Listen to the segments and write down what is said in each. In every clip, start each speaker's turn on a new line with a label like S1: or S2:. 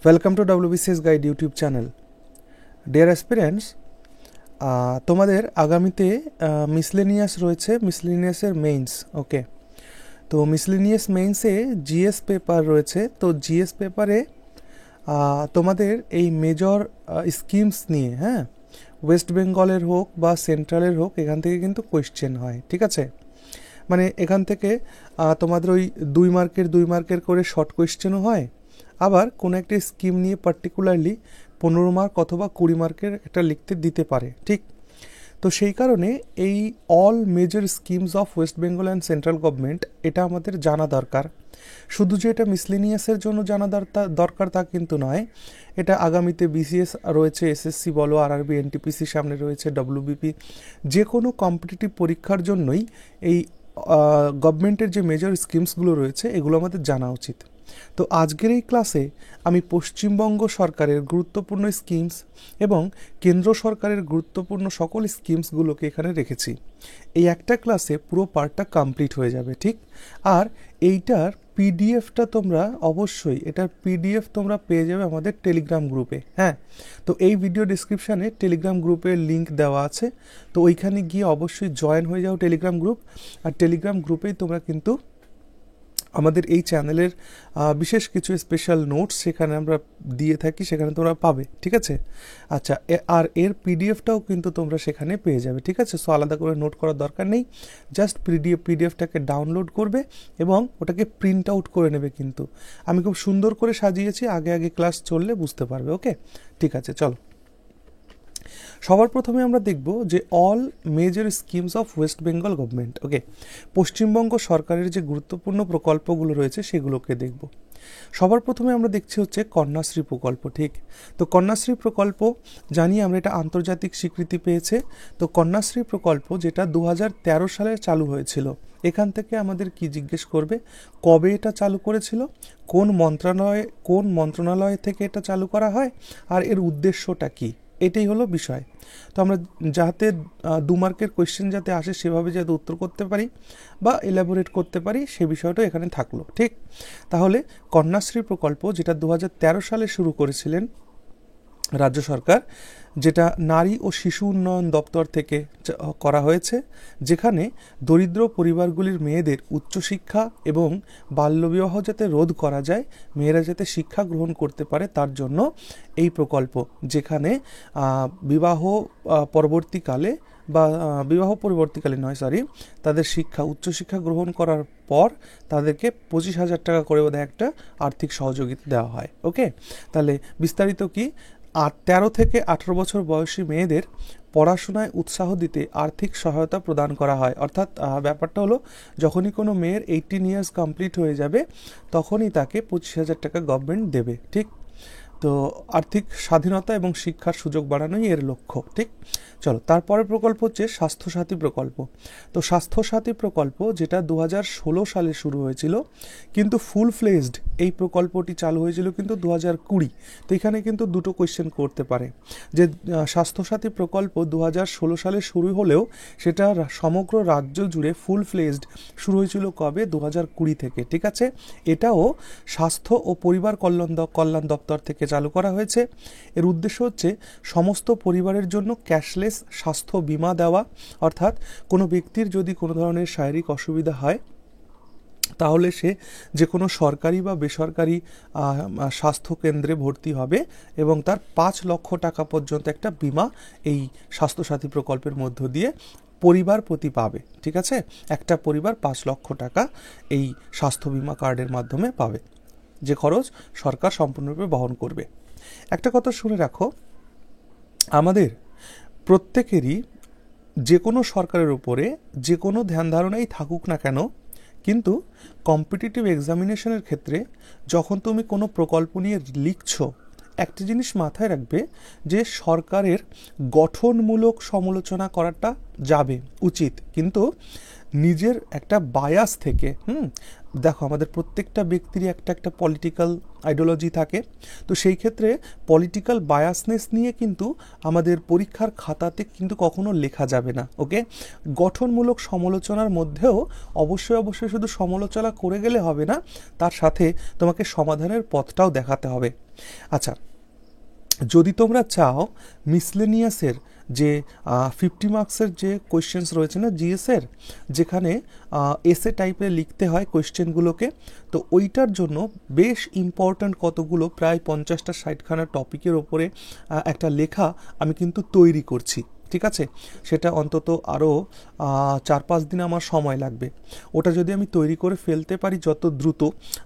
S1: Welcome to WBCS guide YouTube channel. Deer aspirants, তোমাদের আগামীতে miscellaneous রয়েছে, মিসলেনিয়াসের মেইনস। ওকে, তো মিসলেনিয়াস মেইনসে জিএস পেপার রয়েছে। তো জিএস পেপারে তোমাদের এই মেজর স্কিমস নিয়ে, হ্যাঁ, ওয়েস্ট বেঙ্গলের হোক বা সেন্ট্রালের হোক, এখান থেকে কিন্তু কোয়েশ্চেন হয়। ঠিক আছে, মানে এখান থেকে তোমাদের ওই 2 মার্কের করে শর্ট কোয়েশ্চেনও হয়, আবার কোনো একটা স্কিম নিয়ে পার্টিকুলারলি 15 মার্ক অথবা 20 মার্কের একটা লিখতে দিতে পারে। ঠিক, তো সেই কারণে এই all major schemes of West Bengal and central government এটা আমাদের জানা দরকার। শুধু যে এটা মিসলেনিয়াসের জন্য জানা দরকার তা কিন্তু নয়, এটা আগামীতে বিসিএস রয়েছে, এসএসসি বলো, আরআরবি, এনটিপিসি সামনে রয়েছে, ডব্লিউবিপি, যে কোনো কম্পিটিটিভ পরীক্ষার জন্যই এই গভর্নমেন্টের যে মেজর স্কিমসগুলো রয়েছে এগুলো আমাদের জানা উচিত। তো আজকের এই ক্লাসে আমি পশ্চিমবঙ্গ সরকারের গুরুত্বপূর্ণ স্কিমস এবং কেন্দ্র সরকারের গুরুত্বপূর্ণ সকল স্কিমসগুলোকে এখানে রেখেছি। এই একটা ক্লাসে পুরো পার্টটা কমপ্লিট হয়ে যাবে। ঠিক, আর এইটার পিডিএফটা তোমরা অবশ্যই, এটার পিডিএফ তোমরা পেয়ে যাবে আমাদের টেলিগ্রাম গ্রুপে। হ্যাঁ, তো এই ভিডিও ডিসক্রিপশানে টেলিগ্রাম গ্রুপের লিঙ্ক দেওয়া আছে, তো ওইখানে গিয়ে অবশ্যই জয়েন হয়ে যাও টেলিগ্রাম গ্রুপ। আর টেলিগ্রাম গ্রুপেই তোমরা কিন্তু আমাদের এই চ্যানেলের বিশেষ কিছু স্পেশাল নোটস সেখানে আমরা দিয়ে থাকি, সেখানে তোমরা পাবে। ঠিক আছে, আচ্ছা, আর এর পিডিএফটাও কিন্তু তোমরা সেখানে পেয়ে যাবে। ঠিক আছে, সো আলাদা করে নোট করার দরকার নেই, জাস্ট পিডিএফটাকে ডাউনলোড করবে এবং ওটাকে প্রিন্ট আউট করে নেবে। কিন্তু আমি খুব সুন্দর করে সাজিয়েছি, আগে আগে ক্লাস চললে বুঝতে পারবে। ওকে, ঠিক আছে, চলো। সবার প্রথমে আমরা দেখব যে all major schemes of West Bengal government. Okay, পশ্চিমবঙ্গ সরকারের যে গুরুত্বপূর্ণ প্রকল্পগুলো রয়েছে সেগুলোকে দেখব। সবার প্রথমে আমরা দেখছি হচ্ছে কন্যাশ্রী প্রকল্প। ঠিক, তো কন্যাশ্রী প্রকল্প জানি আমরা, এটা আন্তর্জাতিক স্বীকৃতি পেয়েছে। তো কন্যাশ্রী প্রকল্প যেটা 2013 সালে চালু হয়েছিল, এখান থেকে আমাদের কি জিজ্ঞেস করবে, কবে এটা চালু করেছিল, কোন মন্ত্রণালয় থেকে এটা চালু করা হয়, আর এর উদ্দেশ্যটা কি, এটাই হলো বিষয়। তো আমরা যাতে 2 মার্কের কোয়েশ্চেন যাতে আসে সেভাবে যাতে উত্তর করতে পারি বা এলাবোরেট করতে পারি, সে বিষয়টা এখানে থাকলো। ঠিক, তাহলে কন্যাশ্রী প্রকল্প যেটা 2013 সালে শুরু করেছিলেন রাজ্য সরকার, যেটা নারী ও শিশু উন্নয়ন দপ্তর থেকে করা হয়েছে, যেখানে দরিদ্র পরিবারগুলির মেয়েদের উচ্চশিক্ষা এবং বাল্যবিবাহ যাতে রোধ করা যায়, মেয়েরা যাতে শিক্ষা গ্রহণ করতে পারে তার জন্য এই প্রকল্প, যেখানে বিবাহ পরবর্তীকালে তাদের উচ্চশিক্ষা গ্রহণ করার পর তাদেরকে 25,000 টাকা করে বোধহয় একটা আর্থিক সহযোগিতা দেওয়া হয়। ওকে, তাহলে বিস্তারিত কি, 13 থেকে 18 বছর বয়সী মেয়েদের পড়াশোনায় উৎসাহ দিতে আর্থিক সহায়তা প্রদান করা হয়। অর্থাৎ ব্যাপারটা হলো, যখনই কোনো মেয়ের 18 ইয়ার্স কমপ্লিট হয়ে যাবে তখনই তাকে 25,000 টাকা গভর্নমেন্ট দেবে। ঠিক, তো আর্থিক স্বাধীনতা এবং শিক্ষার সুযোগ বাড়ানোই এর লক্ষ্য। ঠিক, চলো, তারপরের প্রকল্প হচ্ছে স্বাস্থ্যসাথী প্রকল্প। তো স্বাস্থ্যসাথী প্রকল্প যেটা 2016 সালে শুরু হয়েছিল, কিন্তু ফুল ফ্লেজড এই প্রকল্পটি চালু হয়েছিল কিন্তু 2020। তো এখানে কিন্তু দুটো কোয়েশ্চেন করতে পারে যে স্বাস্থ্যসাথী প্রকল্প 2016 সালে শুরু হলেও সেটা সমগ্র রাজ্য জুড়ে ফুল ফ্লেজড শুরু হয়েছিল কবে, 2020 থেকে। ঠিক আছে, এটাও স্বাস্থ্য ও পরিবার কল্যাণ দপ্তর থেকে চালু করা হয়েছে। এর উদ্দেশ্য হচ্ছে সমস্ত পরিবারের জন্য ক্যাশলেস স্বাস্থ্য বীমা দেওয়া, অর্থাৎ কোনো ব্যক্তির যদি কোনো ধরনের শারীরিক অসুবিধা হয় তাহলে সে যে কোনো সরকারি বা বেসরকারি স্বাস্থ্যকেন্দ্রে ভর্তি হবে এবং তার 5 লক্ষ টাকা পর্যন্ত একটা বীমা এই স্বাস্থ্যসাথী প্রকল্পের মধ্য দিয়ে পরিবার প্রতি পাবে। ঠিক আছে, একটা পরিবার 5 লক্ষ টাকা এই স্বাস্থ্য বীমা কার্ডের মাধ্যমে পাবে, যে খরচ সরকার সম্পূর্ণরূপে বহন করবে। একটা কথা শুনে রাখো, আমাদের প্রত্যেকেরই যে কোনো সরকারের উপরে যে কোনো ধ্যান ধারণাই থাকুক না কেন, কিন্তু কম্পিটিটিভ এক্সামিনেশনের ক্ষেত্রে যখন তুমি কোনো প্রকল্প নিয়ে লিখছো, একটা জিনিস মাথায় রাখবে যে সরকারের গঠনমূলক সমালোচনা করাটা যাবে, উচিত, কিন্তু নিজের একটা বায়াস থেকে। দেখো, আমাদের প্রত্যেকটা ব্যক্তিরই একটা পলিটিক্যাল আইডিওলজি থাকে, তো সেই ক্ষেত্রে পলিটিক্যাল বায়াসনেস নিয়ে কিন্তু আমাদের পরীক্ষার খাতাতে কিন্তু কখনো লেখা যাবে না। ওকে, গঠনমূলক সমালোচনার মধ্যেও অবশ্যই শুধু সমালোচনা করে গেলে হবে না, তার সাথে তোমাকে সমাধানের পথটাও দেখাতে হবে। আচ্ছা, যদি তোমরা চাও মিসলেনিয়াসের যে 50 মার্কসের যে কোয়েশ্চেন্স রয়েছে না জিএসের, যেখানে এসে টাইপে লিখতে হয় কোয়েশ্চেনগুলোকে, তো ওইটার জন্য বেশ ইম্পর্ট্যান্ট কতগুলো প্রায় 50টা 60খানা টপিকের ওপরে একটা লেখা আমি কিন্তু তৈরি করছি, ঠিক আছে? সেটা অন্তত আরও 4-5 দিন আমার সময় লাগবে। ওটা যদি আমি তৈরি করে ফেলতে পারি যত দ্রুত,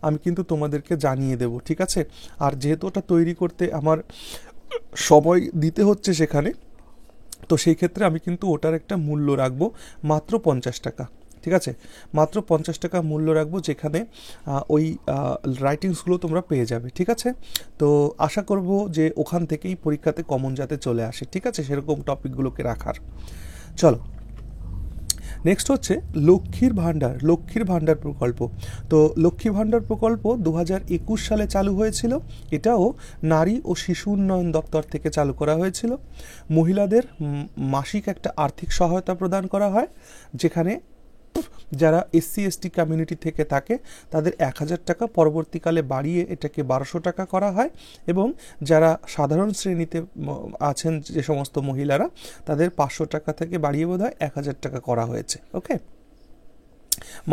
S1: আমি কিন্তু তোমাদেরকে জানিয়ে দেব, ঠিক আছে? আর যেহেতু ওটা তৈরি করতে আমার সময় দিতে হচ্ছে সেখানে, তো সেই ক্ষেত্রে আমি কিন্তু ওটার একটা মূল্য রাখবো মাত্র 50 টাকা, ঠিক আছে? মাত্র 50 টাকা মূল্য রাখবো, যেখানে ওই রাইটিংসগুলো তোমরা পেয়ে যাবে, ঠিক আছে? তো আশা করব যে ওখান থেকেই পরীক্ষাতে কমন যাতে চলে আসে, ঠিক আছে? সেরকম টপিকগুলোকে রাখার। চলো, নেক্সট হচ্ছে লক্ষ্মীর ভাণ্ডার প্রকল্প। তো লক্ষ্মী ভাণ্ডার প্রকল্প 2021 সালে চালু হয়েছিল। এটাও নারী ও শিশু উন্নয়ন দপ্তর থেকে চালু করা হয়েছিল। মহিলাদের মাসিক একটা আর্থিক সহায়তা প্রদান করা হয়, যেখানে যারা SC/ST কমিউনিটি থেকে থাকে তাদের 1000 টাকা, পরবর্তীকালে বাড়িয়ে এটাকে 1200 টাকা করা হয়, এবং যারা সাধারণ শ্রেণীতে আছেন যে সমস্ত মহিলারা, তাদের 500 টাকা থেকে বাড়িয়ে বোধহয় 1000 টাকা করা হয়েছে। ওকে,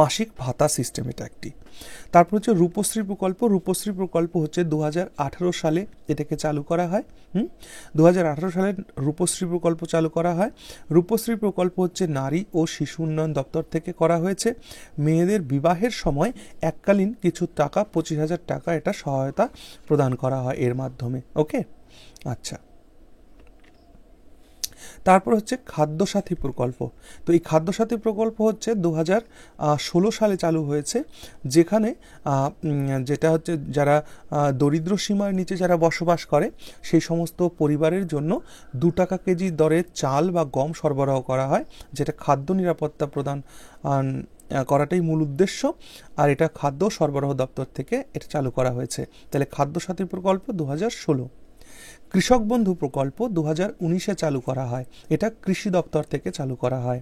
S1: মাসিক ভাতা সিস্টেম এটা একটি। তারপর হচ্ছে রূপশ্রী প্রকল্প হচ্ছে 2018 সালে এটাকে চালু করা হয়। 2018 সালে রূপশ্রী প্রকল্প চালু করা হয়। রূপশ্রী প্রকল্প হচ্ছে নারী ও শিশু উন্নয়ন দপ্তর থেকে করা হয়েছে। মেয়েদের বিবাহের সময় এককালীন কিছু টাকা, 25,000 টাকা এটা সহায়তা প্রদান করা হয় এর মাধ্যমে। ওকে, আচ্ছা। তারপর হচ্ছে খাদ্যসাথী প্রকল্প। তো এই খাদ্যসাথী প্রকল্প হচ্ছে 2016 সালে চালু হয়েছে, যেখানে যেটা হচ্ছে যারা দরিদ্র সীমার নিচে যারা বসবাস করে সেই সমস্ত পরিবারের জন্য 2 টাকা কেজি দরে চাল বা গম সরবরাহ করা হয়, যেটা খাদ্য নিরাপত্তা প্রদান করাটাই মূল উদ্দেশ্য। আর এটা খাদ্য সরবরাহ দপ্তর থেকে এটা চালু করা হয়েছে। তাহলে খাদ্যসাথী প্রকল্প 2016। কৃষক বন্ধু প্রকল্প 2019-এ চালু করা হয়। এটা কৃষি দপ্তর থেকে চালু করা হয়।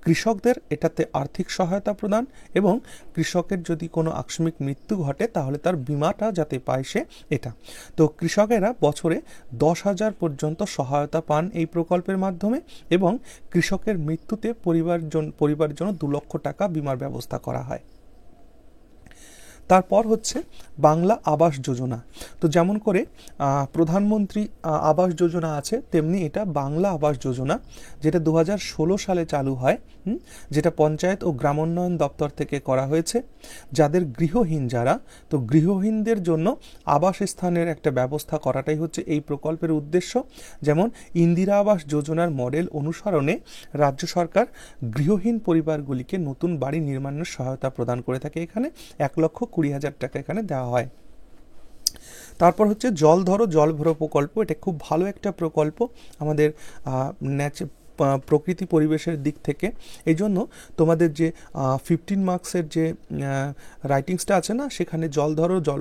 S1: কৃষকদের এটাতে আর্থিক সহায়তা প্রদান, এবং কৃষকের যদি কোনো আকস্মিক মৃত্যু ঘটে তাহলে তার বিমাটা যাতে পায় সে, এটা। তো কৃষকেরা বছরে 10,000 পর্যন্ত সহায়তা পান এই প্রকল্পের মাধ্যমে, এবং কৃষকের মৃত্যুতে পরিবারের জন্য 2 লক্ষ টাকা বিমার ব্যবস্থা করা হয়। তারপর হচ্ছে বাংলা আবাস যোজনা। তো যেমন করে প্রধানমন্ত্রী আবাস যোজনা আছে, তেমনি এটা বাংলা আবাস যোজনা, যেটা 2016 সালে চালু হয়, যেটা পঞ্চায়েত ও গ্রামোন্নয়ন দপ্তর থেকে করা হয়েছে। যাদের গৃহহীন যারা, তো গৃহহীনদের জন্য আবাস স্থানের একটা ব্যবস্থা করাটাই হচ্ছে এই প্রকল্পের উদ্দেশ্য। যেমন ইন্দিরা আবাস যোজনার মডেল অনুসরণে রাজ্য সরকার গৃহহীন পরিবারগুলিকে নতুন বাড়ি নির্মাণের সহায়তা প্রদান করে থাকে। এখানে 1,20,000 টাকা এখানে দেওয়া হয়। তারপর হচ্ছে জল ভরো প্রকল্প। এটা খুব ভালো একটা প্রকল্প আমাদের প্রকৃতি পরিবেশের দিক থেকে। এই জন্য তোমাদের যে 15 মার্কসের যে রাইটিংসটা আছে না, সেখানে জল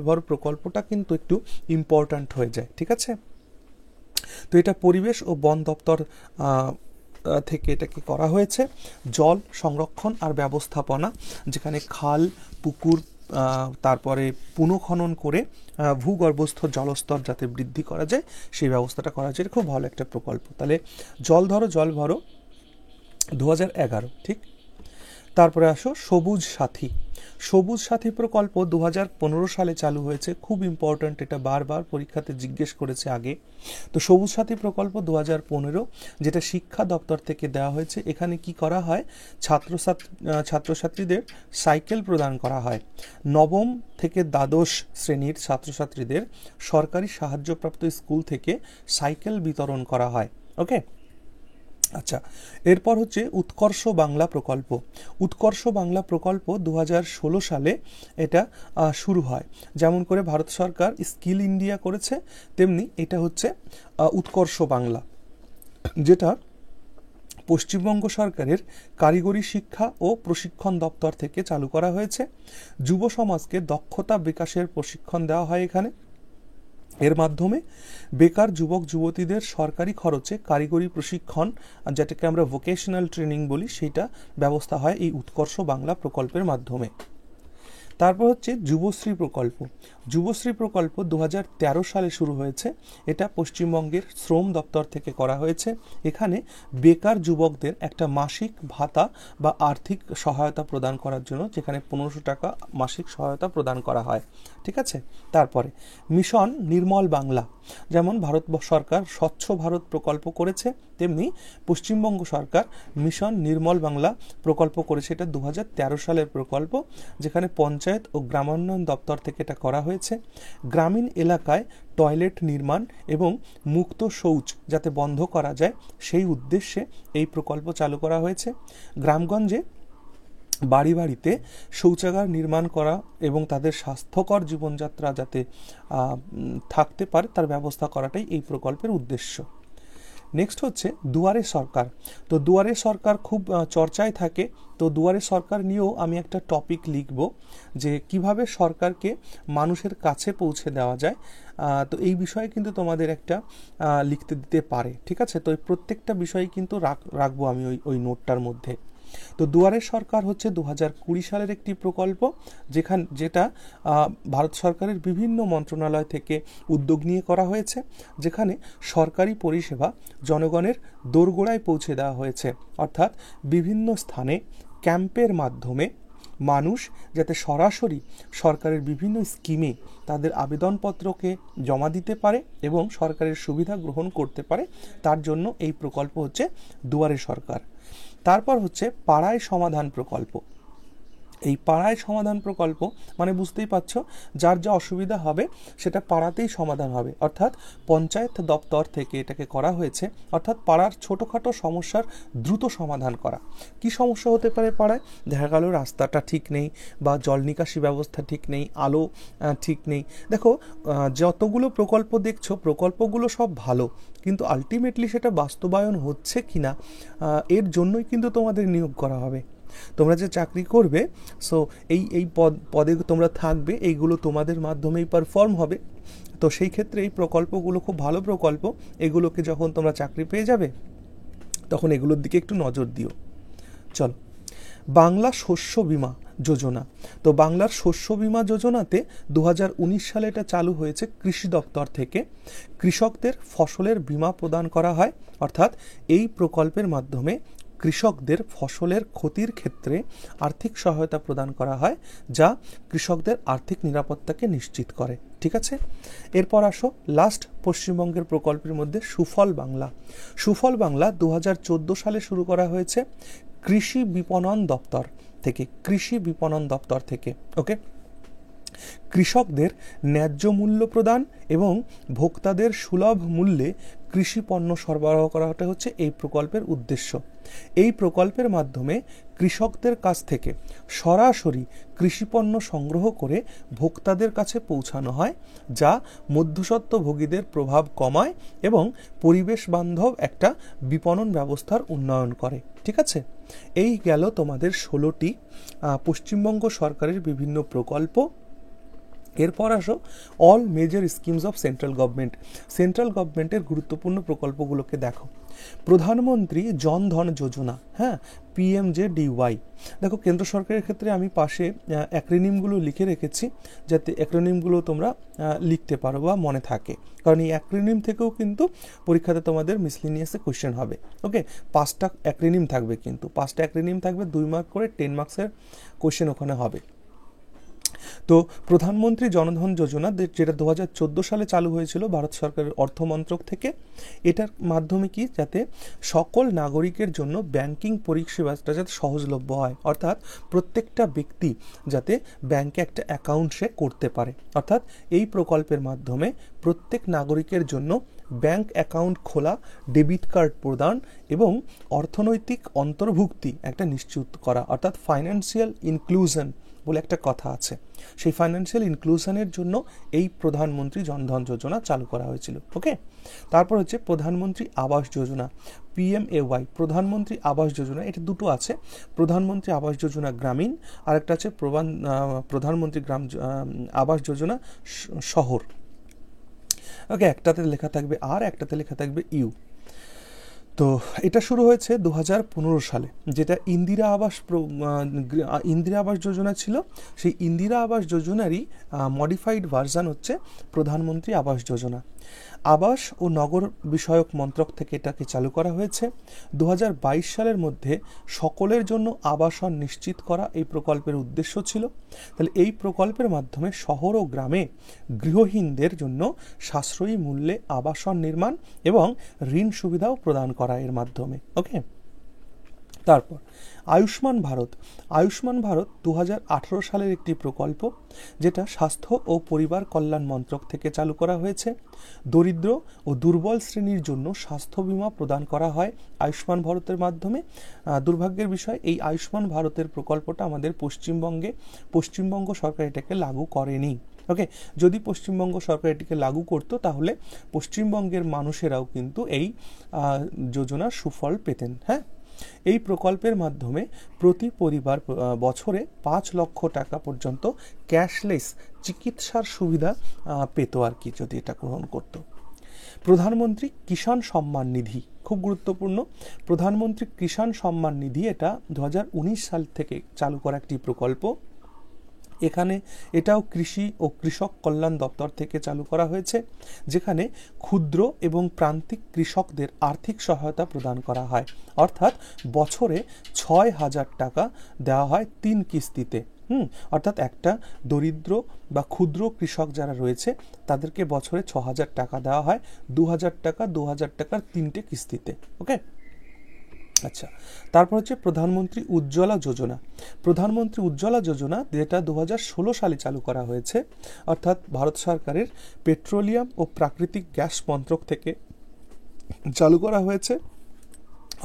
S1: ভরো প্রকল্পটা কিন্তু একটু ইম্পর্ট্যান্ট হয়ে যায়, ঠিক আছে? তো এটা পরিবেশ ও বন দপ্তর থেকে এটাকে করা হয়েছে। জল সংরক্ষণ আর ব্যবস্থাপনা, যেখানে খাল, পুকুর, তারপরে পুনঃখনন করে ভূগর্ভস্থ জলস্তর যাতে বৃদ্ধি করা যায় সেই ব্যবস্থাটা করা যায়। খুব ভালো একটা প্রকল্প। তাহলে জল ভরো 2011, ঠিক। তারপরে আসো সবুজ সাথী প্রকল্প 2015 সালে চালু হয়েছে। খুব ইম্পর্ট্যান্ট, এটা বারবার পরীক্ষাতে জিজ্ঞেস করেছে আগে। তো সবুজ সাথী প্রকল্প 2015, যেটা শিক্ষা দপ্তর থেকে দেওয়া হয়েছে। এখানে কি করা হয়, ছাত্রছাত্রীদের সাইকেল প্রদান করা হয়। নবম থেকে দ্বাদশ শ্রেণীর ছাত্রছাত্রীদের সরকারি সাহায্যপ্রাপ্ত স্কুল থেকে সাইকেল বিতরণ করা হয়। ওকে, আচ্ছা। এরপর হচ্ছে উৎকর্ষ বাংলা প্রকল্প 2016 সালে এটা শুরু হয়। যেমন করে ভারত সরকার স্কিল ইন্ডিয়া করেছে, তেমনি এটা হচ্ছে উৎকর্ষ বাংলা, যেটা পশ্চিমবঙ্গ সরকারের কারিগরি শিক্ষা ও প্রশিক্ষণ দপ্তর থেকে চালু করা হয়েছে। যুব সমাজকে দক্ষতা বিকাশের প্রশিক্ষণ দেওয়া হয় এখানে। এর মাধ্যমে বেকার যুবক যুবতীদের সরকারি খরচে কারিগরি প্রশিক্ষণ, যেটাকে আমরা ভোকেশনাল ট্রেনিং বলি, সেইটা ব্যবস্থা হয় এই উৎকর্ষ বাংলা প্রকল্পের মাধ্যমে। তারপর হচ্ছে যুবশ্রী প্রকল্প। যুবশ্রী প্রকল্প 2013 সালে শুরু হয়েছে। এটা পশ্চিমবঙ্গের শ্রম দপ্তর থেকে করা হয়েছে। এখানে বেকার যুবকদের একটা মাসিক ভাতা বা আর্থিক সহায়তা প্রদান করার জন্য, যেখানে 1500 টাকা মাসিক সহায়তা প্রদান করা হয়। ঠিক আছে। তারপরে মিশন নির্মল বাংলা, যেমন ভারত সরকার স্বচ্ছ ভারত প্রকল্প করেছে, তেমনি পশ্চিমবঙ্গ সরকার মিশন নির্মল বাংলা প্রকল্প করেছে। এটা 2013 সালের প্রকল্প, যেখানে পঞ্চায়েত ও গ্রামোন্নয়ন দপ্তর থেকে এটা করা হয়েছে। গ্রামীণ এলাকায় টয়লেট নির্মাণ এবং মুক্ত শৌচ যাতে বন্ধ করা যায়, সেই উদ্দেশ্যে এই প্রকল্প চালু করা হয়েছে। গ্রামগঞ্জে বাড়ি বাড়িতে শৌচাগার নির্মাণ করা এবং তাদের স্বাস্থ্যকর জীবনযাত্রা যাতে থাকতে পারে তার ব্যবস্থা করাটাই এই প্রকল্পের উদ্দেশ্য। নেক্সট হচ্ছে দুয়ারে সরকার। তো দুয়ারে সরকার খুব চর্চায় থাকে। তো দুয়ারে সরকার নিয়েও আমি একটা টপিক লিখব, যে কিভাবে সরকারকে মানুষের কাছে পৌঁছে দেওয়া যায়। তো এই বিষয়ে কিন্তু তোমাদের একটা লিখতে দিতে পারে। ঠিক আছে। তো এই প্রত্যেকটা বিষয় কিন্তু রাখবো আমি ওই নোটটার মধ্যে। তো দুয়ারে সরকার হচ্ছে 2020 সালের একটি প্রকল্প, যেটা ভারত সরকারের বিভিন্ন মন্ত্রণালয় থেকে উদ্যোগ নিয়ে করা হয়েছে, যেখানে সরকারি পরিষেবা জনগণের দোরগোড়ায় পৌঁছে দেওয়া হয়েছে। অর্থাৎ বিভিন্ন স্থানে ক্যাম্পের মাধ্যমে মানুষ যাতে সরাসরি সরকারের বিভিন্ন স্কিমে তাদের আবেদনপত্রকে জমা দিতে পারে এবং সরকারের সুবিধা গ্রহণ করতে পারে, তার জন্য এই প্রকল্প হচ্ছে দুয়ারে সরকার। তারপর হচ্ছে পাড়ায় সমাধান প্রকল্প। এই পাড়ায় সমাধান প্রকল্প মানে বুঝতেই পারছো, যার যা অসুবিধা হবে সেটা পাড়াতেই সমাধান হবে। অর্থাৎ পঞ্চায়েত দপ্তর থেকে এটাকে করা হয়েছে, অর্থাৎ পাড়ার ছোটোখাটো সমস্যার দ্রুত সমাধান করা। কি সমস্যা হতে পারে পাড়ায়? দেখা গেল রাস্তাটা ঠিক নেই, বা জল নিকাশি ব্যবস্থা ঠিক নেই, আলো ঠিক নেই। দেখো, যতগুলো প্রকল্প দেখছো, প্রকল্পগুলো সব ভালো, কিন্তু আলটিমেটলি সেটা বাস্তবায়ন হচ্ছে কিনা, এর জন্যই কিন্তু তোমাদের নিয়োগ করা হবে। তোমরা যে চাকরি করবে, সো এই পদে তোমরা থাকবে, এইগুলো তোমাদের মাধ্যমেই পারফর্ম হবে। তো সেই ক্ষেত্রে এই প্রকল্পগুলো খুব ভালো প্রকল্প। এগুলোকে যখন তোমরা চাকরি পেয়ে যাবে, তখন এগুলোর দিকে একটু নজর দিও। চলো, বাংলা শস্য বীমা যোজনা। তো বাংলার শস্য বীমা যোজনাতে 2019 সালে এটা চালু হয়েছে কৃষি দপ্তর থেকে। কৃষকদের ফসলের বীমা প্রদান করা হয়। অর্থাৎ এই প্রকল্পের মাধ্যমে কৃষকদের ফসলের ক্ষতির ক্ষেত্রে আর্থিক সহায়তা প্রদান করা হয়, যা কৃষকদের আর্থিক নিরাপত্তাকে নিশ্চিত করে। ঠিক আছে। এরপর আসো লাস্ট পশ্চিমবঙ্গের প্রকল্পের মধ্যে সুফল বাংলা। সুফল বাংলা 2014 সালে শুরু করা হয়েছে কৃষি বিপণন দপ্তর থেকে। কৃষি বিপণন দপ্তর থেকে ওকে। কৃষকদের ন্যায্য মূল্য প্রদান এবং ভোক্তাদের সুলভ মূল্যে কৃষি পণ্য সরবরাহ করাটা হচ্ছে এই প্রকল্পের উদ্দেশ্য। এই প্রকল্পের মাধ্যমে কৃষকদের কাছ থেকে সরাসরি কৃষিপণ্য সংগ্রহ করে ভোক্তাদের কাছে পৌঁছানো হয়, যা মধ্যস্বত্বভোগীদের প্রভাব কমায় এবং পরিবেশ বান্ধব একটা বিপণন ব্যবস্থার উন্নয়ন করে। ঠিক আছে। এই গেল তোমাদের 16টি পশ্চিমবঙ্গ সরকারের বিভিন্ন প্রকল্প। এরপর আসো all major schemes of central government. Central গভর্নমেন্টের গুরুত্বপূর্ণ প্রকল্পগুলোকে দেখো। প্রধানমন্ত্রী জনধন যোজনা, হ্যাঁ, PMJDY। দেখো, কেন্দ্র সরকারের ক্ষেত্রে আমি পাশে অ্যাক্রোনিমগুলো লিখে রেখেছি, যাতে অ্যাক্রোনিমগুলো তোমরা লিখতে পারো বা মনে থাকে, কারণ এই অ্যাক্রোনিম থেকেও কিন্তু পরীক্ষাতে তোমাদের মিসলিনিয়াসে কোয়েশ্চেন হবে। ওকে, 5টা অ্যাক্রোনিম থাকবে, কিন্তু 5টা অ্যাক্রোনিম থাকবে, 2 মার্ক করে 10 মার্কসের কোয়েশ্চেন ওখানে হবে। তো প্রধানমন্ত্রী জনধন যোজনা, যেটা 2014 সালে চালু হয়েছিল ভারত সরকারের অর্থমন্ত্রক থেকে। এটার মাধ্যমে কি, যাতে সকল নাগরিকের জন্য ব্যাংকিং পরিষেবাটা যাতে সহজলভ্য হয়। অর্থাৎ প্রত্যেকটা ব্যক্তি যাতে ব্যাংকে একটা অ্যাকাউন্ট সে করতে পারে। অর্থাৎ এই প্রকল্পের মাধ্যমে প্রত্যেক নাগরিকের জন্য ব্যাংক অ্যাকাউন্ট খোলা, ডেবিট কার্ড প্রদান এবং অর্থনৈতিক অন্তর্ভুক্তি একটা নিশ্চিত করা। অর্থাৎ ফাইন্যান্সিয়াল ইনক্লুশন বলে একটা কথা আছে, সেই ফাইন্যান্সিয়াল ইনক্লুশনের জন্য এই প্রধানমন্ত্রী জনধন যোজনা চালু করা হয়েছিল। ওকে। তারপর হচ্ছে প্রধানমন্ত্রী আবাস যোজনা, PMAY। প্রধানমন্ত্রী আবাস যোজনা, এটা দুটো আছে, প্রধানমন্ত্রী আবাস যোজনা গ্রামীণ, আর একটা আছে প্রধানমন্ত্রী আবাস যোজনা শহর। ওকে, একটাতে লেখা থাকবে আর, একটাতে লেখা থাকবে ইউ। তো এটা শুরু হয়েছে 2015 সালে, যেটা ইন্দিরা আবাস যোজনা ছিল। সেই ইন্দিরা আবাস যোজনারই মডিফাইড ভার্সন হচ্ছে প্রধানমন্ত্রী আবাস যোজনা। আবাস ও নগর বিষয়ক মন্ত্রক থেকে এটাকে চালু করা হয়েছে। 2022 সালের মধ্যে সকলের জন্য আবাসন নিশ্চিত করা এই প্রকল্পের উদ্দেশ্য ছিল। তাহলে এই প্রকল্পের মাধ্যমে শহর ও গ্রামে গৃহহীনদের জন্য সাশ্রয়ী মূল্যে আবাসন নির্মাণ এবং ঋণ সুবিধাও প্রদান করা এর মাধ্যমে। ওকে, তারপর আয়ুষ্মান ভারত 2018 সালের একটি প্রকল্প, যেটা স্বাস্থ্য ও পরিবার কল্যাণ মন্ত্রক থেকে চালু করা হয়েছে। দরিদ্র ও দুর্বল শ্রেণীর জন্য স্বাস্থ্য বীমা প্রদান করা হয় আয়ুষ্মান ভারতের মাধ্যমে। দুর্ভাগ্যের বিষয়, এই আয়ুষ্মান ভারতের প্রকল্পটা আমাদের পশ্চিমবঙ্গ সরকার এটাকে লাগু করেনি। ওকে, যদি পশ্চিমবঙ্গ সরকার এটিকে লাগু করতো তাহলে পশ্চিমবঙ্গের মানুষেরাও কিন্তু এই যোজনার সুফল পেতেন। হ্যাঁ, এই প্রকল্পের মাধ্যমে প্রতি পরিবার বছরে 5 লক্ষ টাকা পর্যন্ত ক্যাশলেস চিকিৎসার সুবিধা পেত আর কি, যদি এটা গ্রহণ করত। প্রধানমন্ত্রী কিষাণ সম্মান নিধি খুব গুরুত্বপূর্ণ। প্রধানমন্ত্রী কিষাণ সম্মান নিধি এটা 2019 সাল থেকে চালু করা একটি প্রকল্প। এটাও কৃষি ও কৃষক কল্যাণ দপ্তর থেকে চালু করা হয়েছে, যেখানে ক্ষুদ্র এবং প্রান্তিক কৃষকদের আর্থিক সহায়তা প্রদান করা হয়। অর্থাৎ বছরে 6,000 টাকা দেওয়া হয় 3 কিস্তিতে। অর্থাৎ একটা দরিদ্র বা ক্ষুদ্র কৃষক যারা রয়েছে তাদেরকে বছরে 6,000 টাকা দেওয়া হয়, 2,000 টাকা 2,000 টাকার 3টে কিস্তিতে। ওকে, আচ্ছা, তারপর হচ্ছে প্রধানমন্ত্রী উজ্জ্বলা যোজনা, যেটা 2016 সালে চালু করা হয়েছে। অর্থাৎ ভারত সরকারের পেট্রোলিয়াম ও প্রাকৃতিক গ্যাস মন্ত্রক থেকে চালু করা হয়েছে।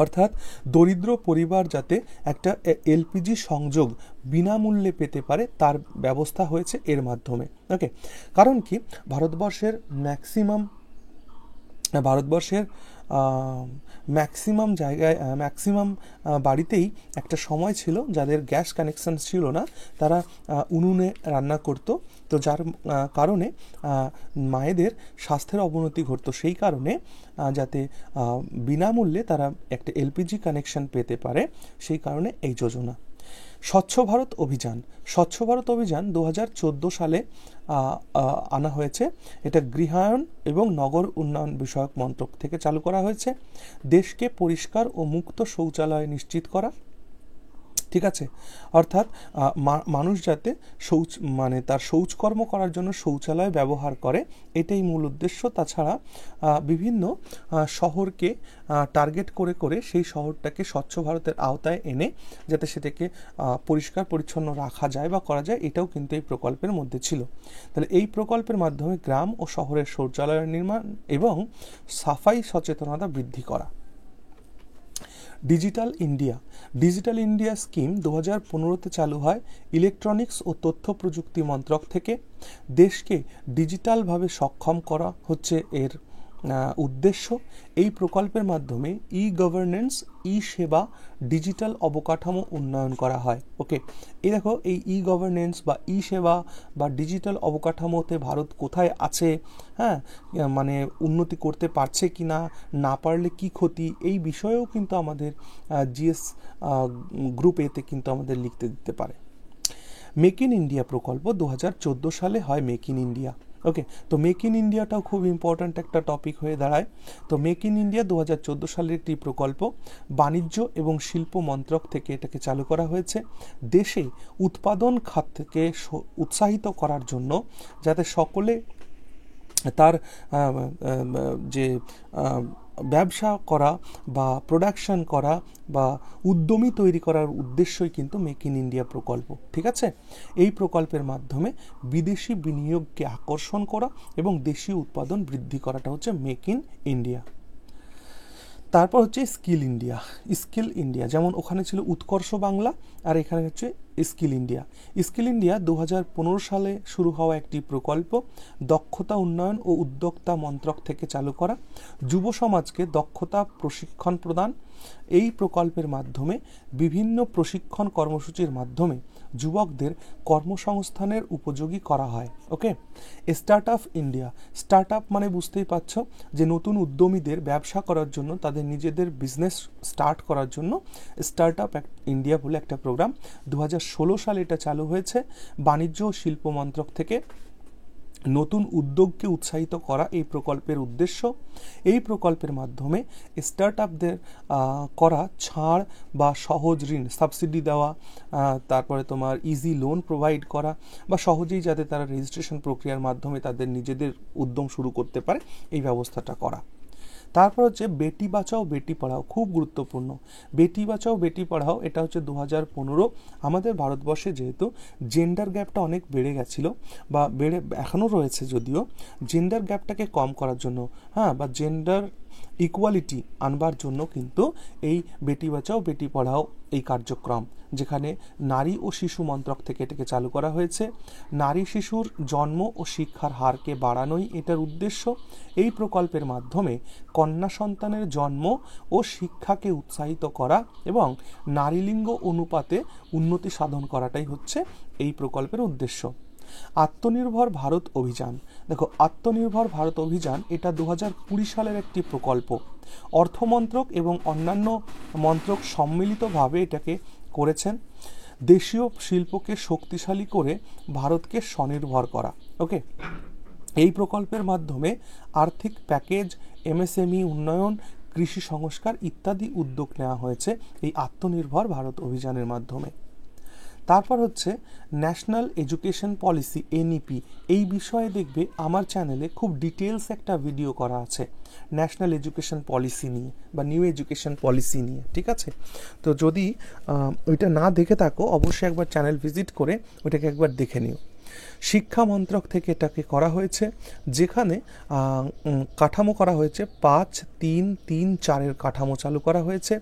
S1: অর্থাৎ দরিদ্র পরিবার যাতে একটা এলপিজি সংযোগ বিনামূল্যে পেতে পারে তার ব্যবস্থা হয়েছে এর মাধ্যমে। ওকে, কারণ কি, ভারতবর্ষের ম্যাক্সিমাম বাড়িতেই একটা সময় ছিল যাদের গ্যাস কানেকশন ছিল না, তারা উনুনে রান্না করত। তো যার কারণে মায়েদের স্বাস্থ্যের অবনতি ঘটতো। সেই কারণে যাতে বিনামূল্যে তারা একটা এলপিজি কানেকশন পেতে পারে, সেই কারণে এই যোজনা। স্বচ্ছ ভারত অভিযান 2014 সালে আনা হয়েছে। এটা গৃহায়ন এবং নগর উন্নয়ন বিষয়ক মন্ত্রক থেকে চালু করা হয়েছে। দেশকে পরিষ্কার ও মুক্ত শৌচালয় নিশ্চিত করা। ঠিক আছে, অর্থাৎ মানুষ যাতে তার শৌচকর্ম করার জন্য শৌচালয় ব্যবহার করে, এটাই মূল উদ্দেশ্য। তাছাড়া বিভিন্ন শহরকে টার্গেট করে সেই শহরটাকে স্বচ্ছ ভারতের আওতায় এনে যাতে সেটাকে পরিষ্কার পরিচ্ছন্ন রাখা যায় বা করা যায়, এটাও কিন্তু এই প্রকল্পের মধ্যে ছিল। তাহলে এই প্রকল্পের মাধ্যমে গ্রাম ও শহরের শৌচালয়ের নির্মাণ এবং সাফাই সচেতনতা বৃদ্ধি করা। ডিজিটাল ইন্ডিয়া স্কিম 2015-তে চালু হয় ইলেকট্রনিক্স ও তথ্য প্রযুক্তি মন্ত্রক থেকে। দেশকে ডিজিটালভাবে সক্ষম করা হচ্ছে এর উদ্দেশ্য। এই প্রকল্পের মাধ্যমে গভর্নেন্স, সেবা, ডিজিটাল অবকাঠামো উন্নয়ন করা হয়। ওকে, এই দেখো, এই গভর্নেন্স বা সেবা বা ডিজিটাল অবকাঠামোতে ভারত কোথায় আছে, হ্যাঁ, মানে উন্নতি করতে পারছে কি না পারলে কি ক্ষতি, এই বিষয়েও কিন্তু আমাদের জিএস গ্রুপ এতে কিন্তু আমাদের লিখতে দিতে পারে। মেক ইন ইন্ডিয়া প্রকল্প 2014 সালে হয় মেক ইন ইন্ডিয়া। ওকে, তো মেক ইন ইন্ডিয়াটাও খুব ইম্পর্ট্যান্ট একটা টপিক হয়ে দাঁড়ায়। তো মেক ইন ইন্ডিয়া 2014 সালের একটি প্রকল্প, বাণিজ্য এবং শিল্প মন্ত্রক থেকে এটাকে চালু করা হয়েছে। দেশে উৎপাদন খাতকে উৎসাহিত করার জন্য যাতে সকলে তার যে ব্যবসা করা বা প্রোডাকশন করা বা উদ্যমী তৈরি করার উদ্দেশ্যই কিন্তু মেক ইন ইন্ডিয়া প্রকল্প। ঠিক আছে, এই প্রকল্পের মাধ্যমে বিদেশি বিনিয়োগকে আকর্ষণ করা এবং দেশীয় উৎপাদন বৃদ্ধি করাটা হচ্ছে মেক ইন ইন্ডিয়া। তারপর হচ্ছে স্কিল ইন্ডিয়া, যেমন ওখানে ছিল উৎকর্ষ বাংলা আর এখানে হচ্ছে স্কিল ইন্ডিয়া 2015 সালে শুরু হওয়া একটি প্রকল্প, দক্ষতা উন্নয়ন ও উদ্যোক্তা মন্ত্রক থেকে চালু করা। যুব সমাজকে দক্ষতা প্রশিক্ষণ প্রদান। এই প্রকল্পের মাধ্যমে বিভিন্ন প্রশিক্ষণ কর্মসূচির মাধ্যমে যুবকদের কর্মসংস্থানের উপযোগী করা হয়। Okay, start up India, start up মানে বুঝতেই পারছো যে নতুন উদ্যমীদের ব্যবসা করার জন্য, তাদের নিজেদের বিজনেস স্টার্ট করার জন্য স্টার্ট আপ ইন্ডিয়া বলে একটা প্রোগ্রাম 2016 সালে এটা চালু হয়েছে। বাণিজ্য ও শিল্প মন্ত্রক থেকে নতুন উদ্যোগকে উৎসাহিত করা এই প্রকল্পের উদ্দেশ্য। এই প্রকল্পের মাধ্যমে স্টার্ট আপদের করা ছাড় বা সহজ ঋণ, সাবসিডি দেওয়া, তারপরে তোমার ইজি লোন প্রোভাইড করা, বা সহজেই যাতে তারা রেজিস্ট্রেশন প্রক্রিয়ার মাধ্যমে তাদের নিজেদের উদ্যম শুরু করতে পারে, এই ব্যবস্থাটা করা। তারপর হচ্ছে বেটি বাঁচাও বেটি পড়াও, খুব গুরুত্বপূর্ণ। বেটি বাঁচাও বেটি পড়াও এটা হচ্ছে 2015। আমাদের ভারতবর্ষে যেহেতু জেন্ডার গ্যাপটা অনেক বেড়ে গেছিলো, বা এখনও রয়েছে, যদিও জেন্ডার গ্যাপটাকে কম করার জন্য, বা জেন্ডার ইকুয়ালিটি আনবার জন্য কিন্তু এই বেটি বাঁচাও বেটি পড়াও এই কার্যক্রম, যেখানে নারী ও শিশু মন্ত্রক থেকে এটাকে চালু করা হয়েছে। নারী শিশুর জন্ম ও শিক্ষার হারকে বাড়ানোই এটার উদ্দেশ্য। এই প্রকল্পের মাধ্যমে কন্যা সন্তানের জন্ম ও শিক্ষাকে উৎসাহিত করা এবং নারীলিঙ্গ অনুপাতে উন্নতি সাধন করাটাই হচ্ছে এই প্রকল্পের উদ্দেশ্য। আত্মনির্ভর ভারত অভিযান, দেখো আত্মনির্ভর ভারত অভিযান এটা 2020 সালের একটি প্রকল্প। অর্থমন্ত্রক এবং অন্যান্য মন্ত্রক সম্মিলিতভাবে এটাকে করেছেন। দেশীয় শিল্পকে শক্তিশালী করে ভারতকে স্বনির্ভর করা। ওকে, এই প্রকল্পের মাধ্যমে আর্থিক প্যাকেজ, এমএসএমই উন্নয়ন, কৃষি সংস্কার ইত্যাদি উদ্যোগ নেওয়া হয়েছে এই আত্মনির্ভর ভারত অভিযানের মাধ্যমে। তারপর হচ্ছে ন্যাশনাল এডুকেশন পলিসি, এনইপি। এই বিষয়ে দেখবে আমার চ্যানেলে খুব ডিটেলস একটা ভিডিও করা আছে ন্যাশনাল এডুকেশন পলিসি নিয়ে বা নিউ এডুকেশন পলিসি নিয়ে, ঠিক আছে? তো যদি ওইটা না দেখে থাকো অবশ্যই একবার চ্যানেল ভিজিট করে ওইটাকে একবার দেখে নিও। শিক্ষা মন্ত্রক থেকে এটাকে করা হয়েছে, যেখানে কাঠামো করা হয়েছে 5-3-3-4 কাঠামো চালু করা হয়েছে।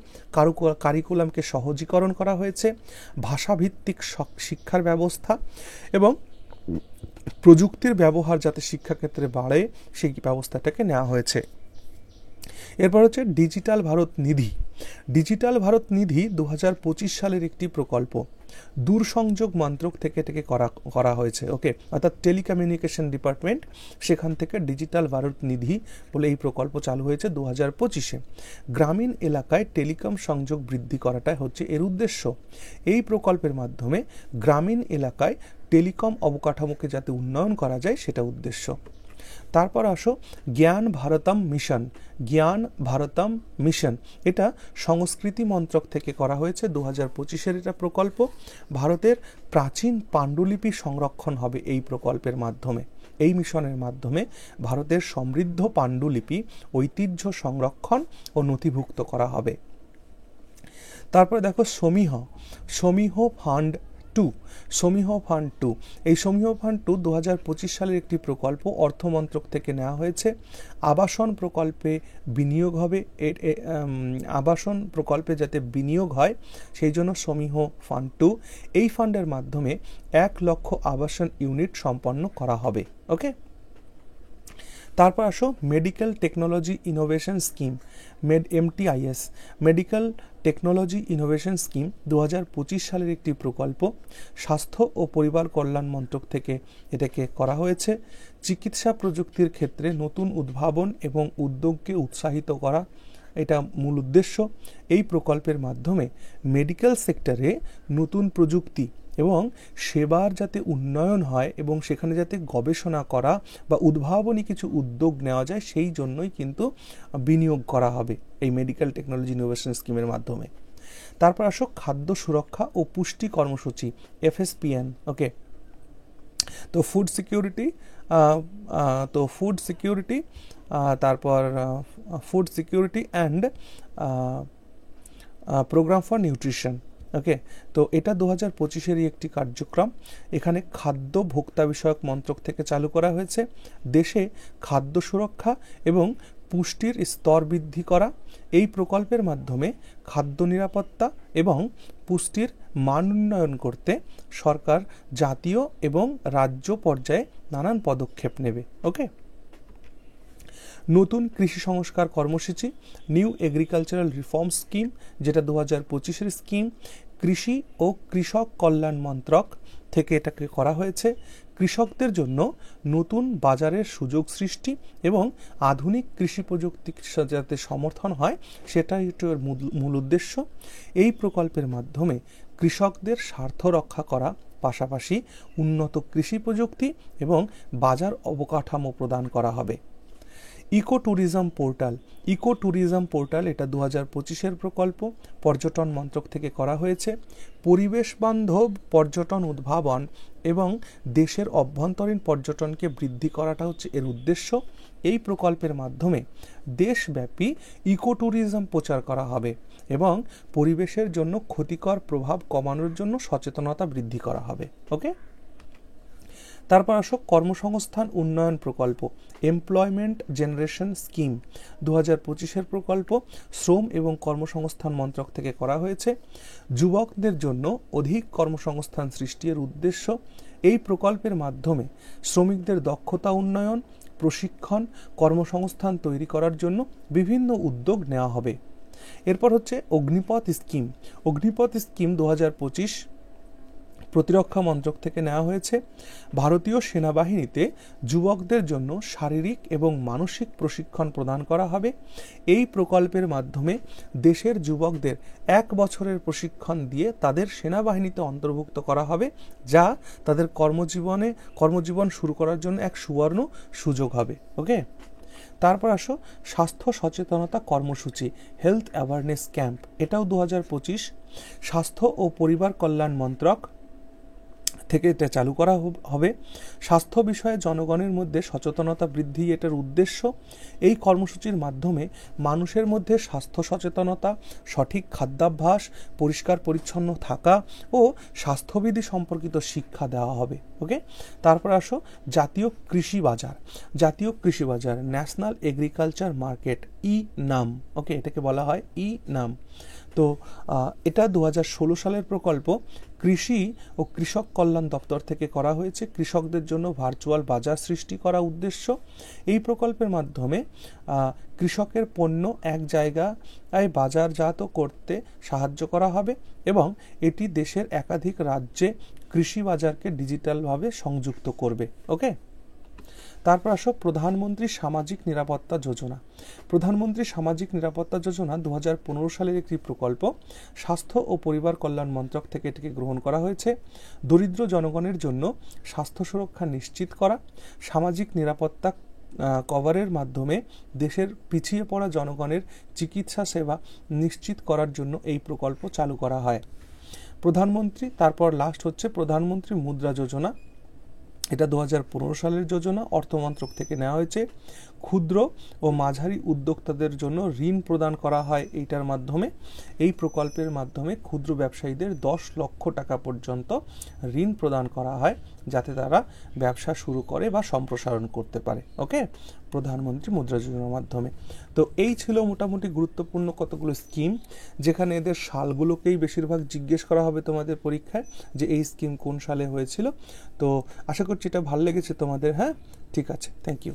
S1: কারিকুলামকে সহজীকরণ করা হয়েছে, ভাষাভিত্তিক শিক্ষার ব্যবস্থা এবং প্রযুক্তির ব্যবহার যাতে শিক্ষাক্ষেত্রে বাড়ে সেই ব্যবস্থাটাকে নেওয়া হয়েছে। এরপর হচ্ছে ডিজিটাল ভারত নিধি। ডিজিটাল ভারত নিধি 2025 সালের একটি প্রকল্প, দূরসংযোগ মন্ত্রক থেকে এটাকে করা হয়েছে। ওকে, অর্থাৎ টেলিকমিউনিকেশন ডিপার্টমেন্ট, সেখান থেকে ডিজিটাল ভারত নিধি বলে এই প্রকল্প চালু হয়েছে 2025-এ। গ্রামীণ এলাকায় টেলিকম সংযোগ বৃদ্ধি করাটাই হচ্ছে এর উদ্দেশ্য। এই প্রকল্পের মাধ্যমে গ্রামীণ এলাকায় টেলিকম অবকাঠামোকে যাতে উন্নয়ন করা যায় সেটা উদ্দেশ্য। তারপর আসো জ্ঞান ভারতম মিশন। জ্ঞান ভারতম মিশন এটা সংস্কৃতি মন্ত্রক থেকে করা হয়েছে 2025-এর এটা প্রকল্প। ভারতের প্রাচীন পাণ্ডুলিপি সংরক্ষণ হবে এই প্রকল্পের মাধ্যমে। এই মিশনের মাধ্যমে ভারতের সমৃদ্ধ পাণ্ডুলিপি ঐতিহ্য সংরক্ষণ ও নথিভুক্ত করা হবে। তারপরে দেখো সমীহ ফান্ড 2। সমীহ ফান্ড 2, এই সমীহ ফান্ড 2 2025 সালের একটি প্রকল্প, অর্থমন্ত্রক থেকে নেওয়া হয়েছে। আবাসন প্রকল্পে বিনিয়োগ হবে, আবাসন প্রকল্পে যাতে বিনিয়োগ হয় সেই জন্য সমীহ ফান্ড 2। এই ফান্ডের মাধ্যমে 1 লক্ষ আবাসন ইউনিট সম্পন্ন করা হবে। ওকে, তারপর আসো medical technology innovation scheme, MTIS, medical technology innovation scheme 2025 সালের একটি প্রকল্প। স্বাস্থ্য ও পরিবার কল্যাণ মন্ত্রক থেকে এটাকে করা হয়েছে। চিকিৎসা প্রযুক্তির ক্ষেত্রে নতুন উদ্ভাবন এবং উদ্যোগকে উৎসাহিত করা এটা মূল উদ্দেশ্য। এই প্রকল্পের মাধ্যমে মেডিকেল সেক্টরে নতুন প্রযুক্তি এবং সেবার যাতে উন্নয়ন হয় এবং সেখানে যাতে গবেষণা করা বা উদ্ভাবনী কিছু উদ্যোগ নেওয়া যায় সেই জন্যই কিন্তু বিনিয়োগ করা হবে এই মেডিকেল টেকনোলজি ইনোভেশন স্কিমের মাধ্যমে। তারপর আসো খাদ্য সুরক্ষা ও পুষ্টি কর্মসূচি, FSPN। ওকে, তো ফুড সিকিউরিটি তারপর food security and programme for nutrition. Okay, তো এটা 2025-এরই একটি কার্যক্রম। এখানে খাদ্য ভোক্তা বিষয়ক মন্ত্রক থেকে চালু করা হয়েছে। দেশে খাদ্য সুরক্ষা এবং পুষ্টির স্তর বৃদ্ধি করা। এই প্রকল্পের মাধ্যমে খাদ্য নিরাপত্তা এবং পুষ্টির মান উন্নয়ন করতে সরকার জাতীয় এবং রাজ্য পর্যায়ে নানান পদক্ষেপ নেবে। ওকে, নতুন কৃষি সংস্কার কর্মসূচি, নিউ এগ্রিকালচারাল রিফর্ম স্কিম, যেটা 2025-এর স্কিম। কৃষি ও কৃষক কল্যাণ মন্ত্রক থেকে এটাকে করা হয়েছে। কৃষকদের জন্য নতুন বাজারের সুযোগ সৃষ্টি এবং আধুনিক কৃষি প্রযুক্তি যাতে সমর্থন হয় সেটাই এর মূল উদ্দেশ্য। এই প্রকল্পের মাধ্যমে কৃষকদের স্বার্থ রক্ষা করা পাশাপাশি উন্নত কৃষি প্রযুক্তি এবং বাজার অবকাঠামো প্রদান করা হবে। ইকো ট্যুরিজম পোর্টাল এটা 2025-এর প্রকল্প, পর্যটন মন্ত্রক থেকে করা হয়েছে। পরিবেশ বান্ধব পর্যটন উদ্ভাবন এবং দেশের অভ্যন্তরীণ পর্যটনকে বৃদ্ধি করাটা হচ্ছে এর উদ্দেশ্য। এই প্রকল্পের মাধ্যমে দেশব্যাপী ইকো ট্যুরিজম প্রচার করা হবে এবং পরিবেশের জন্য ক্ষতিকর প্রভাব কমানোর জন্য সচেতনতা বৃদ্ধি করা হবে। ওকে, তারপর আসো কর্মসংস্থান উন্নয়ন প্রকল্প, এমপ্লয়মেন্ট জেনারেশন স্কিম 2025-এর প্রকল্প, শ্রম এবং কর্মসংস্থান মন্ত্রক থেকে করা হয়েছে। যুবকদের জন্য অধিক কর্মসংস্থান সৃষ্টির উদ্দেশ্য। এই প্রকল্পের মাধ্যমে শ্রমিকদের দক্ষতা উন্নয়ন, প্রশিক্ষণ, কর্মসংস্থান তৈরি করার জন্য বিভিন্ন উদ্যোগ নেওয়া হবে। এরপর হচ্ছে অগ্নিপথ স্কিম 2025 প্রতিরক্ষা মন্ত্রক থেকে নেওয়া হয়েছে। ভারতীয় সেনাবাহিনীতে যুবকদের জন্য শারীরিক এবং মানসিক প্রশিক্ষণ প্রদান করা হবে। এই প্রকল্পের মাধ্যমে দেশের যুবকদের 1 বছরের প্রশিক্ষণ দিয়ে তাদের সেনাবাহিনীতে অন্তর্ভুক্ত করা হবে, যা তাদের কর্মজীবন শুরু করার জন্য এক সুবর্ণ সুযোগ হবে। ওকে, তারপর আসো স্বাস্থ্য সচেতনতা কর্মসূচি, হেলথ অ্যাওয়ারনেস ক্যাম্প, এটাও 2025 স্বাস্থ্য ও পরিবার কল্যাণ মন্ত্রক থেকে এটা চালু করা হবে। স্বাস্থ্য বিষয়ে জনগণের মধ্যে সচেতনতা বৃদ্ধি এটার উদ্দেশ্য। এই কর্মসূচির মাধ্যমে মানুষের মধ্যে স্বাস্থ্য সচেতনতা, সঠিক খাদ্যাভ্যাস, পরিষ্কার পরিচ্ছন্ন থাকা ও স্বাস্থ্যবিধি সম্পর্কিত শিক্ষা দেওয়া হবে। ওকে, তারপর আসো জাতীয় কৃষি বাজার ন্যাশনাল এগ্রিকালচার মার্কেট, ই-নাম। ওকে, এটাকে বলা হয় ই-নাম। তো এটা 2016 সালের প্রকল্প, কৃষি ও কৃষক কল্যাণ দপ্তর থেকে করা হয়েছে। কৃষকদের জন্য ভার্চুয়াল বাজার সৃষ্টি করা উদ্দেশ্য। এই প্রকল্পের মাধ্যমে কৃষকের পণ্য এক জায়গায় বাজারজাত করতে সাহায্য করা হবে এবং এটি দেশের একাধিক রাজ্যে কৃষি বাজারকে ডিজিটালভাবে সংযুক্ত করবে। ওকে, তারপর আসো প্রধানমন্ত্রী সামাজিক নিরাপত্তা যোজনা 2015 সালের একটি প্রকল্প। স্বাস্থ্য ও পরিবার কল্যাণ মন্ত্রক থেকে এটিকে গ্রহণ করা হয়েছে। দরিদ্র জনগণের জন্য স্বাস্থ্য সুরক্ষা নিশ্চিত করা, সামাজিক নিরাপত্তা কভারের মাধ্যমে দেশের পিছিয়ে পড়া জনগণের চিকিৎসা সেবা নিশ্চিত করার জন্য এই প্রকল্প চালু করা হয়। তারপর লাস্ট হচ্ছে প্রধানমন্ত্রী মুদ্রা যোজনা, এটা 2015 সালের যোজনা, অর্থমন্ত্রক থেকে নেওয়া হয়েছে। ক্ষুদ্র ও মাঝারি উদ্যোক্তাদের জন্য ঋণ প্রদান করা হয় এইটার মাধ্যমে। এই প্রকল্পের মাধ্যমে ক্ষুদ্র ব্যবসায়ীদের 10 লক্ষ টাকা পর্যন্ত ঋণ প্রদান করা হয় যাতে তারা ব্যবসা শুরু করে বা সম্প্রসারণ করতে পারে। ওকে, প্রধানমন্ত্রী মুদ্রা যোজনার মাধ্যমে। তো এই ছিল মোটামুটি গুরুত্বপূর্ণ কতগুলো স্কিম, যেখানে এদের সালগুলোকেই বেশিরভাগ জিজ্ঞেস করা হবে তোমাদের পরীক্ষায় যে এই স্কিম কোন সালে হয়েছিল। তো আশা করছি এটা ভালো লেগেছে তোমাদের। হ্যাঁ, ঠিক আছে, থ্যাংক ইউ।